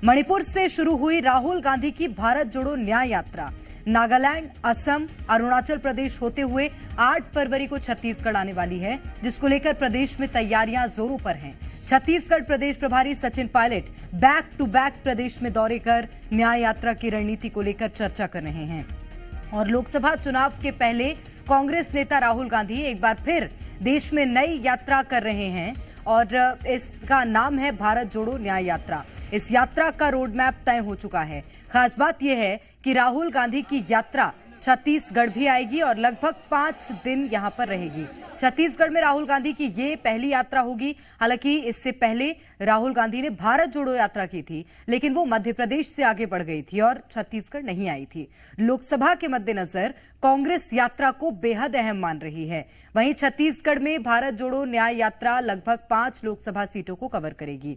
मणिपुर से शुरू हुई राहुल गांधी की भारत जोड़ो न्याय यात्रा नागालैंड, असम, अरुणाचल प्रदेश होते हुए 8 फरवरी को छत्तीसगढ़ आने वाली है, जिसको लेकर प्रदेश में तैयारियां जोरों पर हैं। छत्तीसगढ़ प्रदेश प्रभारी Sachin Pilot back to back प्रदेश में दौरे कर न्याय यात्रा की रणनीति को लेकर चर्चा कर रहे हैं। और लोकसभा चुनाव के पहले कांग्रेस नेता राहुल गांधी एक बार फिर देश में नई यात्रा कर रहे हैं और इसका नाम है भारत जोड़ो न्याय यात्रा। इस यात्रा का रोड मैप तय हो चुका है। खास बात यह है कि राहुल गांधी की यात्रा छत्तीसगढ़ भी आएगी और लगभग 5 दिन यहां पर रहेगी। छत्तीसगढ़ में राहुल गांधी की ये पहली यात्रा होगी। हालांकि इससे पहले राहुल गांधी ने भारत जोड़ो यात्रा की थी, लेकिन वो मध्य प्रदेश से आगे बढ़ गई थी और छत्तीसगढ़ नहीं आई थी। लोकसभा के मद्देनजर कांग्रेस यात्रा को बेहद अहम मान रही है। वहीं छत्तीसगढ़ में भारत जोड़ो न्याय यात्रा लगभग 5 लोकसभा सीटों को कवर करेगी।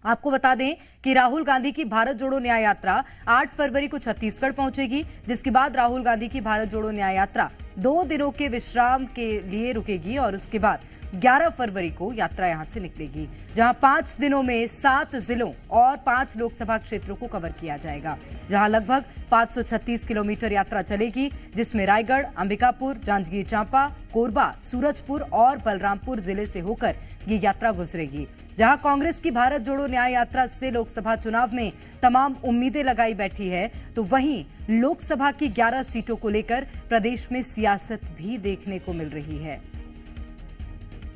आपको बता दें कि राहुल गांधी की भारत जोड़ो न्याय यात्रा 8 फरवरी को छत्तीसगढ़ पहुंचेगी, जिसके बाद राहुल गांधी की भारत जोड़ो न्याय यात्रा 2 दिनों के विश्राम के लिए रुकेगी और उसके बाद 11 फरवरी को यात्रा यहां से निकलेगी, जहां 5 दिनों में 7 जिलों और 5 लोकसभा क्षेत्रों को कवर किया जाएगा, जहां लगभग 536 किलोमीटर यात्रा चलेगी, जिसमें रायगढ़, अंबिकापुर, जांजगीर चांपा, कोरबा, सूरजपुर और बलरामपुर जिले से होकर ये यात्रा गुजरेगी। जहां कांग्रेस की भारत जोड़ो न्याय यात्रा से लोकसभा चुनाव में तमाम उम्मीदें लगाई बैठी है, तो वहीं लोकसभा की 11 सीटों को लेकर प्रदेश में सियासत भी देखने को मिल रही है।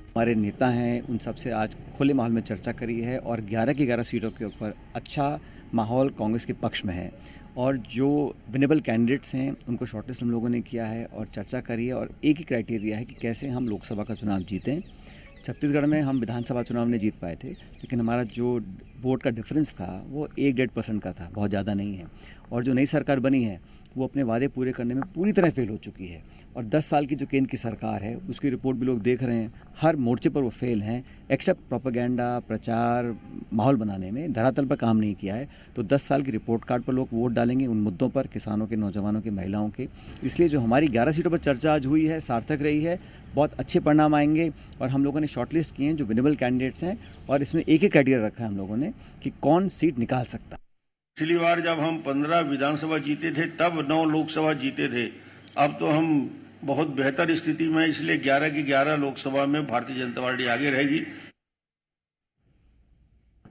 हमारे नेता हैं, उन सबसे आज खुले माहौल में चर्चा करी है और 11 की 11 सीटों के ऊपर अच्छा माहौल कांग्रेस के पक्ष में है और जो विनेबल कैंडिडेट्स हैं उनको शॉर्टलिस्ट हम लोगों ने किया है और चर्चा करी है और एक ही क्राइटेरिया है कि कैसे हम लोकसभा का चुनाव जीतें। छत्तीसगढ़ में हम विधानसभा चुनाव नहीं जीत पाए थे, लेकिन हमारा जो वोट का डिफरेंस था वो 1-1.5% का था, बहुत ज़्यादा नहीं है। और जो नई सरकार बनी है वो अपने वादे पूरे करने में पूरी तरह फेल हो चुकी है और 10 साल की जो केंद्र की सरकार है उसकी रिपोर्ट भी लोग देख रहे हैं, हर मोर्चे पर वो फेल हैं, एक्सेप्ट प्रोपेगेंडा, प्रचार, माहौल बनाने में धरातल पर काम नहीं किया है। तो 10 साल की रिपोर्ट कार्ड पर लोग वोट डालेंगे उन मुद्दों पर, किसानों के, नौजवानों के, महिलाओं के। इसलिए जो हमारी 11 सीटों पर चर्चा आज हुई है सार्थक रही है, बहुत अच्छे परिणाम आएंगे और हम लोगों ने शॉर्टलिस्ट किए हैं जो विनेबल कैंडिडेट्स हैं और इसमें एक ही क्राइटेरिया रखा है हम लोगों ने कि कौन सीट निकाल सकता है। पिछली बार जब हम 15 विधानसभा जीते थे तब 9 लोकसभा जीते थे। अब तो हम बहुत बेहतर स्थिति में, इसलिए 11 की 11 लोकसभा में भारतीय जनता पार्टी आगे रहेगी।